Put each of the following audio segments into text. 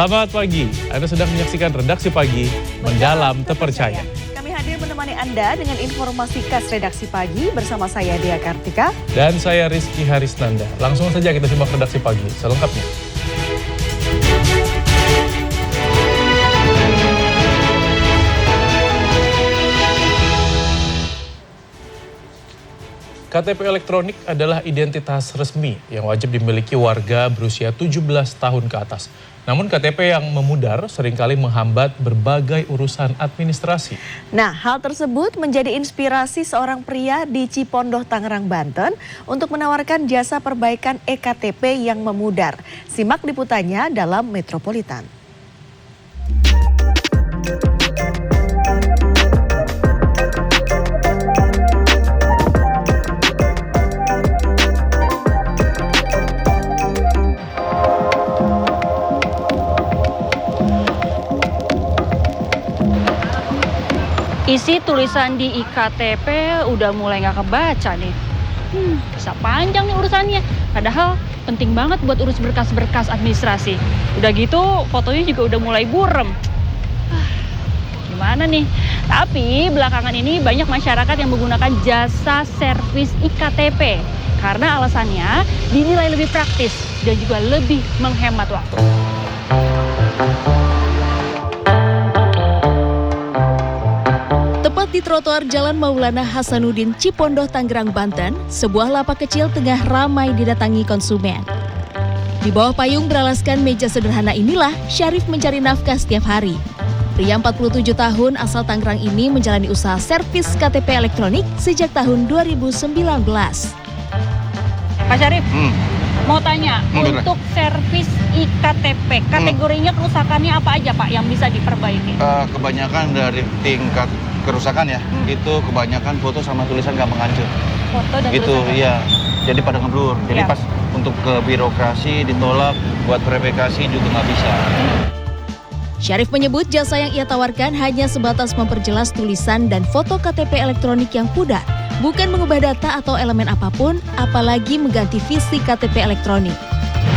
Selamat pagi, Anda sedang menyaksikan Redaksi Pagi, Mendalam Terpercaya. Kami hadir menemani Anda dengan informasi khas Redaksi Pagi bersama saya Dea Kartika. Dan saya Rizky Harisnanda. Langsung saja kita simak Redaksi Pagi selengkapnya. KTP elektronik adalah identitas resmi yang wajib dimiliki warga berusia 17 tahun ke atas. Namun KTP yang memudar seringkali menghambat berbagai urusan administrasi. Nah, hal tersebut menjadi inspirasi seorang pria di Cipondoh, Tangerang, Banten untuk menawarkan jasa perbaikan eKTP yang memudar. Simak liputannya dalam Metropolitan. Isi tulisan di iKTP udah mulai nggak kebaca nih. Bisa panjang nih urusannya. Padahal penting banget buat urus berkas-berkas administrasi. Udah gitu fotonya juga udah mulai burem. Gimana nih? Tapi belakangan ini banyak masyarakat yang menggunakan jasa servis iKTP. Karena alasannya dinilai lebih praktis dan juga lebih menghemat waktu. Di trotoar Jalan Maulana Hasanuddin, Cipondoh, Tangerang, Banten, sebuah lapak kecil tengah ramai didatangi konsumen. Di bawah payung beralaskan meja sederhana inilah Syarif mencari nafkah setiap hari. Pria 47 tahun asal Tangerang ini menjalani usaha servis KTP elektronik sejak tahun 2019. Pak Syarif, mau tanya, untuk servis iKTP, kategorinya kerusakannya apa aja Pak yang bisa diperbaiki? Kebanyakan dari tingkat kerusakan ya, itu kebanyakan foto sama tulisan gampang hancur. Foto dan gitu, tulisan? Iya. Jadi pada ngeblur. Jadi pas untuk ke birokrasi ditolak, buat verifikasi juga nggak bisa. Syarif menyebut jasa yang ia tawarkan hanya sebatas memperjelas tulisan dan foto KTP elektronik yang pudar, bukan mengubah data atau elemen apapun, apalagi mengganti visi KTP elektronik.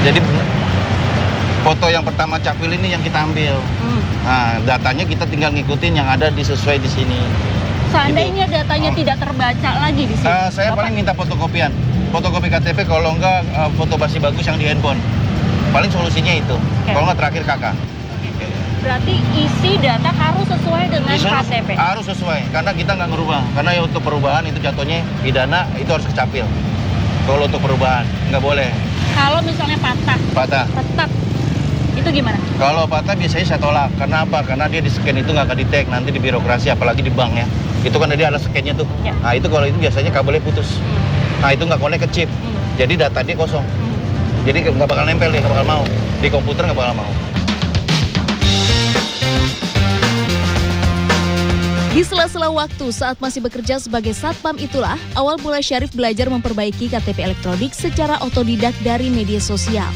Jadi foto yang pertama capil ini yang kita ambil. Nah, datanya kita tinggal ngikutin yang ada sesuai di sini. Seandainya datanya tidak terbaca lagi di sini. Saya paling minta fotokopian. Fotokopi KTP, kalau enggak foto basi bagus yang di handphone. Paling solusinya itu. Kalau enggak terakhir kakak. Berarti isi data harus sesuai dengan KTP? Harus sesuai, karena kita nggak ngerubah. Karena ya untuk perubahan itu jatuhnya pidana, itu harus kecapil. Kalau untuk perubahan, nggak boleh. Kalau misalnya patah? Tetap. Itu gimana? Kalau patah biasanya saya tolak. Karena apa? Karena dia di scan itu nggak di-tag nanti di birokrasi, apalagi di bank ya. Itu kan dia ada scan-nya tuh. Ya. Nah itu kalau itu biasanya kabelnya putus. Nah itu nggak connect ke chip. Jadi data dia kosong. Jadi nggak bakal nempel, dia nggak bakal mau. Di komputer nggak bakal mau. Di sela-sela waktu saat masih bekerja sebagai satpam itulah awal mula Syarif belajar memperbaiki KTP elektronik secara otodidak dari media sosial.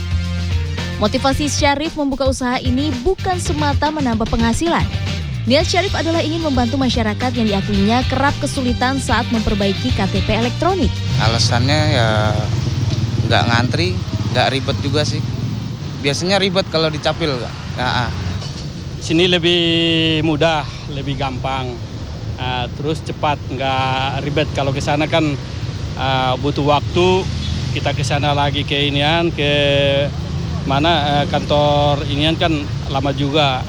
Motivasi Syarif membuka usaha ini bukan semata menambah penghasilan. Niat Syarif adalah ingin membantu masyarakat yang diakuinya kerap kesulitan saat memperbaiki KTP elektronik. Alasannya ya nggak ngantri, nggak ribet juga sih. Biasanya ribet kalau dicapil. Sini lebih mudah, lebih gampang, terus cepat, nggak ribet. Kalau ke sana kan butuh waktu, kita ke sana lagi ke inian, ke mana kantor inian kan lama juga,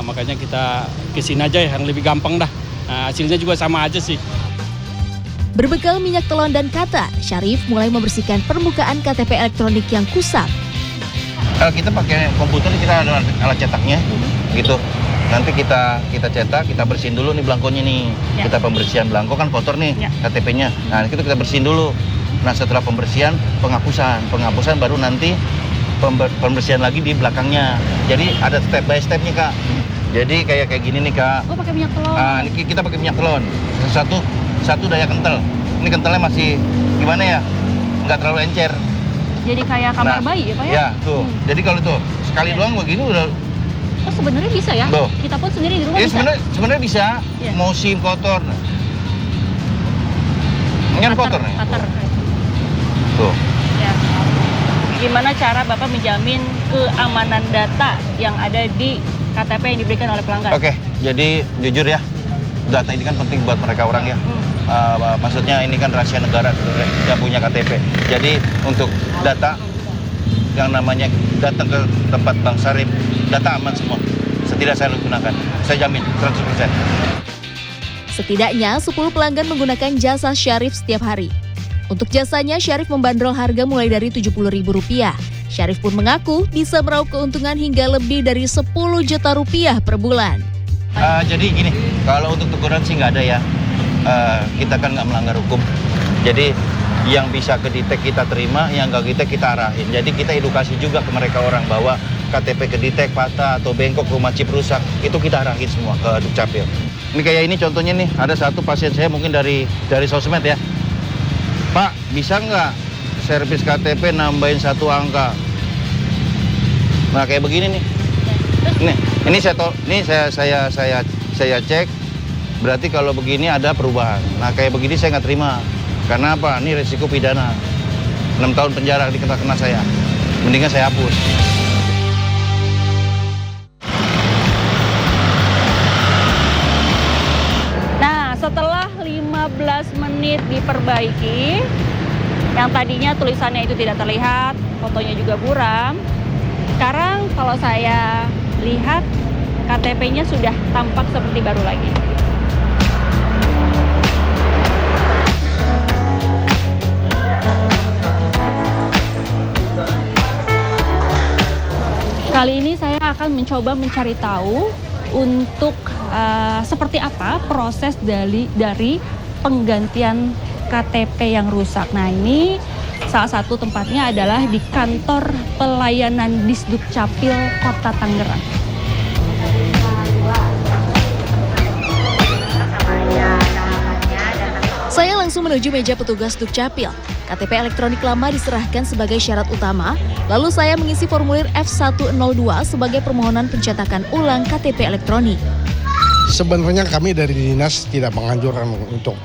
makanya kita ke sini aja yang lebih gampang dah. Hasilnya juga sama aja sih. Berbekal minyak telon dan kata, Syarif mulai membersihkan permukaan KTP elektronik yang kusam. Kita pakai komputer, kita ada alat cetaknya, gitu. Nanti kita cetak, kita bersihin dulu nih belangkonya nih. Kita pembersihan belangko kan kotor nih KTP-nya. Nah itu kita bersihin dulu. Nah setelah pembersihan, penghapusan baru nanti pembersihan lagi di belakangnya. Jadi ada step by stepnya Kak. Jadi kayak gini nih Kak. Oh pakai minyak telon. Nah, ini kita pakai minyak telon. Satu daya kental. Ini kentalnya masih gimana ya? Nggak terlalu encer. Jadi kayak kamar bayi ya Pak ya? Ya tuh. Jadi kalau tuh sekali doang begini udah. Oh sebenarnya bisa ya? Tuh. Kita pun sendiri di rumah bisa? Sebenarnya bisa. Mau SIM kotor. Ini kotor nih. Cutter. Tuh. Ya. gimana cara Bapak menjamin keamanan data yang ada di KTP yang diberikan oleh pelanggan? Oke, jadi jujur ya, data ini kan penting buat mereka orang ya. Maksudnya ini kan rahasia negara yang punya KTP. Jadi untuk data yang namanya datang ke tempat Bang Syarif, data aman semua. Tidak saya gunakan, saya jamin 100%. Setidaknya 10 pelanggan menggunakan jasa Syarif setiap hari. Untuk jasanya, Syarif membandrol harga mulai dari Rp70.000. Syarif pun mengaku bisa meraup keuntungan hingga lebih dari Rp10 juta per bulan. Jadi gini, kalau untuk teguran sih nggak ada ya. Kita kan nggak melanggar hukum. Jadi yang bisa kedetek kita terima, yang nggak kedetek kita arahin. Jadi kita edukasi juga ke mereka orang bahwa KTP kedetek patah atau bengkok, rumah chip rusak, itu kita arahin semua ke Dukcapil. Ini kayak ini contohnya nih, ada satu pasien saya mungkin dari sosmed ya. Pak, bisa nggak servis KTP nambahin 1 angka? Nah kayak begini nih. Ini saya cek. Berarti kalau begini ada perubahan. Nah kayak begini saya nggak terima. Karena apa? Ini resiko pidana. 6 tahun penjara dikena saya. Mendingan saya hapus. Nah, setelah 15 menit diperbaiki, yang tadinya tulisannya itu tidak terlihat, fotonya juga buram. Sekarang kalau saya lihat, KTP-nya sudah tampak seperti baru lagi. Kali ini saya akan mencoba mencari tahu untuk seperti apa proses dari penggantian KTP yang rusak. Nah, ini salah satu tempatnya adalah di kantor pelayanan Disdukcapil Kota Tangerang. Saya langsung menuju meja petugas Dukcapil. KTP elektronik lama diserahkan sebagai syarat utama, lalu saya mengisi formulir F102 sebagai permohonan pencetakan ulang KTP elektronik. Sebenarnya kami dari dinas tidak menganjurkan untuk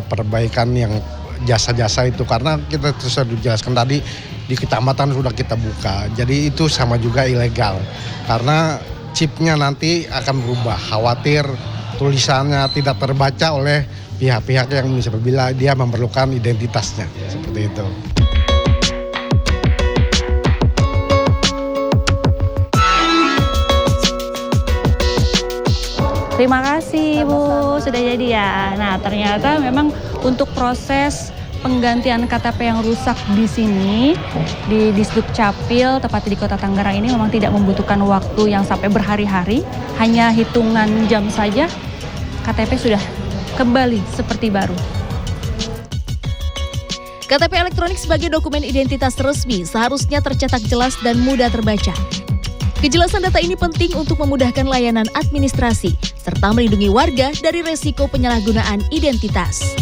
perbaikan yang jasa-jasa itu, karena kita sudah dijelaskan tadi di kecamatan sudah kita buka, jadi itu sama juga ilegal karena chipnya nanti akan berubah, khawatir tulisannya tidak terbaca oleh pihak-pihak yang bila dia memerlukan identitasnya, seperti itu. Terima kasih Bu, sudah jadi ya. Nah, ternyata memang untuk proses penggantian KTP yang rusak di sini, di Disdukcapil, tepatnya di Kota Tangerang ini memang tidak membutuhkan waktu yang sampai berhari-hari. Hanya hitungan jam saja, KTP sudah kembali seperti baru. KTP elektronik sebagai dokumen identitas resmi seharusnya tercetak jelas dan mudah terbaca. Kejelasan data ini penting untuk memudahkan layanan administrasi serta melindungi warga dari resiko penyalahgunaan identitas.